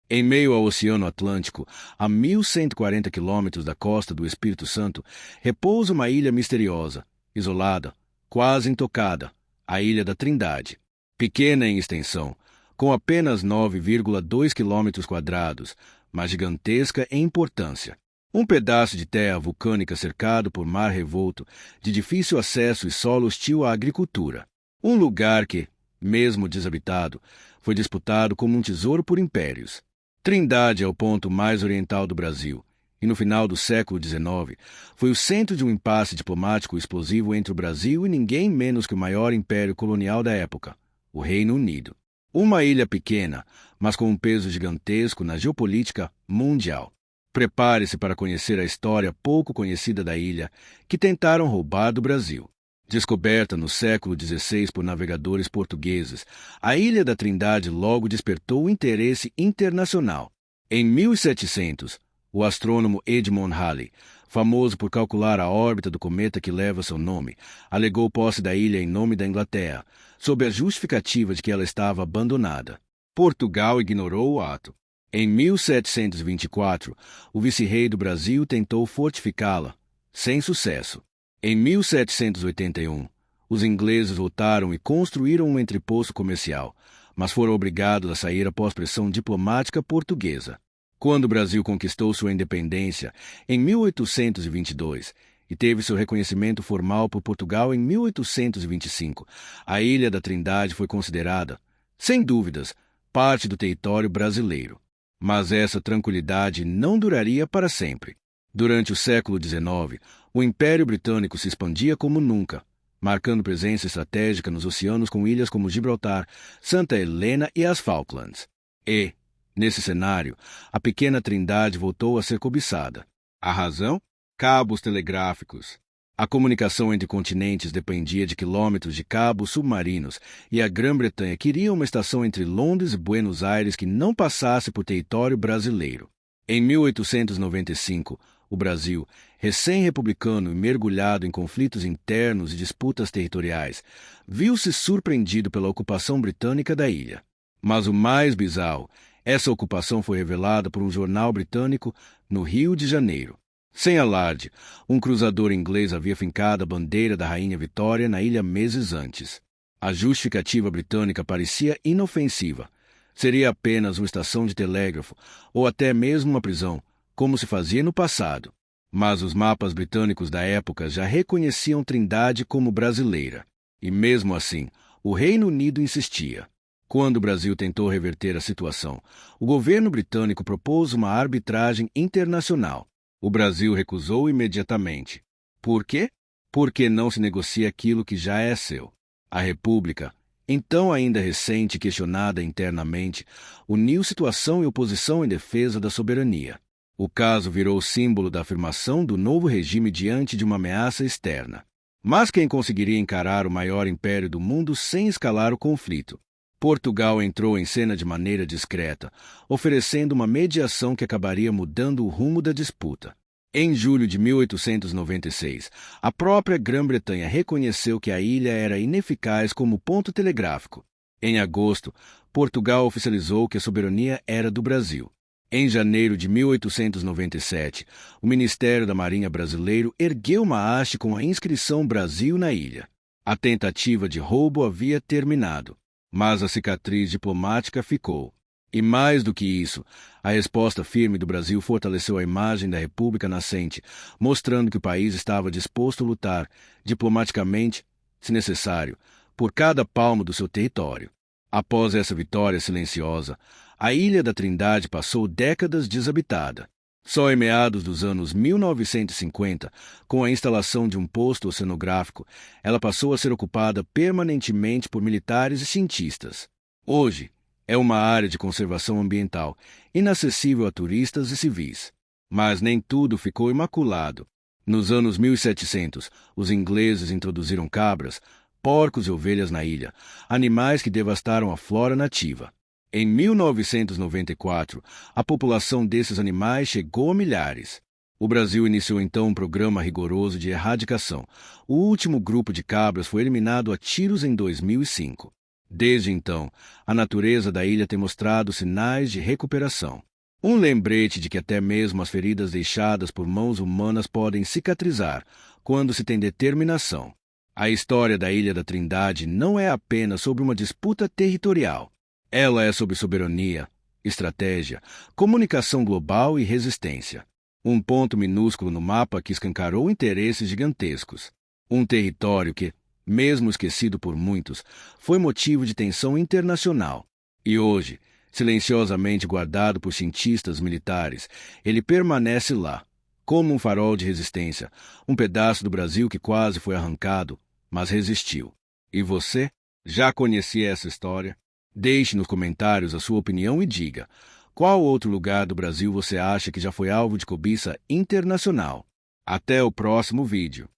Em meio ao Oceano Atlântico, a 1.140 quilômetros da costa do Espírito Santo, repousa uma ilha misteriosa, isolada, quase intocada, a Ilha da Trindade. Pequena em extensão, com apenas 9,2 quilômetros quadrados, mas gigantesca em importância. Um pedaço de terra vulcânica cercado por mar revolto, de difícil acesso e solo hostil à agricultura. Um lugar que, mesmo desabitado, foi disputado como um tesouro por impérios. Trindade é o ponto mais oriental do Brasil, e no final do século XIX foi o centro de um impasse diplomático explosivo entre o Brasil e ninguém menos que o maior império colonial da época, o Reino Unido. Uma ilha pequena, mas com um peso gigantesco na geopolítica mundial. Prepare-se para conhecer a história pouco conhecida da ilha que tentaram roubar do Brasil. Descoberta no século XVI por navegadores portugueses, a Ilha da Trindade logo despertou interesse internacional. Em 1700, o astrônomo Edmond Halley, famoso por calcular a órbita do cometa que leva seu nome, alegou posse da ilha em nome da Inglaterra, sob a justificativa de que ela estava abandonada. Portugal ignorou o ato. Em 1724, o vice-rei do Brasil tentou fortificá-la, sem sucesso. Em 1781, os ingleses voltaram e construíram um entreposto comercial, mas foram obrigados a sair após pressão diplomática portuguesa. Quando o Brasil conquistou sua independência em 1822 e teve seu reconhecimento formal por Portugal em 1825, a Ilha da Trindade foi considerada, sem dúvidas, parte do território brasileiro. Mas essa tranquilidade não duraria para sempre. Durante o século XIX, o Império Britânico se expandia como nunca, marcando presença estratégica nos oceanos com ilhas como Gibraltar, Santa Helena e as Falklands. E, nesse cenário, a pequena Trindade voltou a ser cobiçada. A razão? Cabos telegráficos. A comunicação entre continentes dependia de quilômetros de cabos submarinos, e a Grã-Bretanha queria uma estação entre Londres e Buenos Aires que não passasse por território brasileiro. Em 1895, o Brasil, recém-republicano e mergulhado em conflitos internos e disputas territoriais, viu-se surpreendido pela ocupação britânica da ilha. Mas o mais bizarro, essa ocupação foi revelada por um jornal britânico no Rio de Janeiro. Sem alarde, um cruzador inglês havia fincado a bandeira da Rainha Vitória na ilha meses antes. A justificativa britânica parecia inofensiva. Seria apenas uma estação de telégrafo, ou até mesmo uma prisão, como se fazia no passado. Mas os mapas britânicos da época já reconheciam Trindade como brasileira. E mesmo assim, o Reino Unido insistia. Quando o Brasil tentou reverter a situação, o governo britânico propôs uma arbitragem internacional. O Brasil recusou imediatamente. Por quê? Porque não se negocia aquilo que já é seu. A República, então ainda recente e questionada internamente, uniu situação e oposição em defesa da soberania. O caso virou símbolo da afirmação do novo regime diante de uma ameaça externa. Mas quem conseguiria encarar o maior império do mundo sem escalar o conflito? Portugal entrou em cena de maneira discreta, oferecendo uma mediação que acabaria mudando o rumo da disputa. Em julho de 1896, a própria Grã-Bretanha reconheceu que a ilha era ineficaz como ponto telegráfico. Em agosto, Portugal oficializou que a soberania era do Brasil. Em janeiro de 1897, o Ministério da Marinha brasileiro ergueu uma haste com a inscrição Brasil na ilha. A tentativa de roubo havia terminado, mas a cicatriz diplomática ficou. E mais do que isso, a resposta firme do Brasil fortaleceu a imagem da República nascente, mostrando que o país estava disposto a lutar, diplomaticamente, se necessário, por cada palmo do seu território. Após essa vitória silenciosa, a Ilha da Trindade passou décadas desabitada. Só em meados dos anos 1950, com a instalação de um posto oceanográfico, ela passou a ser ocupada permanentemente por militares e cientistas. Hoje, é uma área de conservação ambiental, inacessível a turistas e civis. Mas nem tudo ficou imaculado. Nos anos 1700, os ingleses introduziram cabras, porcos e ovelhas na ilha, animais que devastaram a flora nativa. Em 1994, a população desses animais chegou a milhares. O Brasil iniciou então um programa rigoroso de erradicação. O último grupo de cabras foi eliminado a tiros em 2005. Desde então, a natureza da ilha tem mostrado sinais de recuperação. Um lembrete de que até mesmo as feridas deixadas por mãos humanas podem cicatrizar quando se tem determinação. A história da Ilha da Trindade não é apenas sobre uma disputa territorial. Ela é sobre soberania, estratégia, comunicação global e resistência. Um ponto minúsculo no mapa que escancarou interesses gigantescos. Um território que, mesmo esquecido por muitos, foi motivo de tensão internacional. E hoje, silenciosamente guardado por cientistas militares, ele permanece lá, como um farol de resistência, um pedaço do Brasil que quase foi arrancado, mas resistiu. E você? Já conhecia essa história? Deixe nos comentários a sua opinião e diga: qual outro lugar do Brasil você acha que já foi alvo de cobiça internacional? Até o próximo vídeo.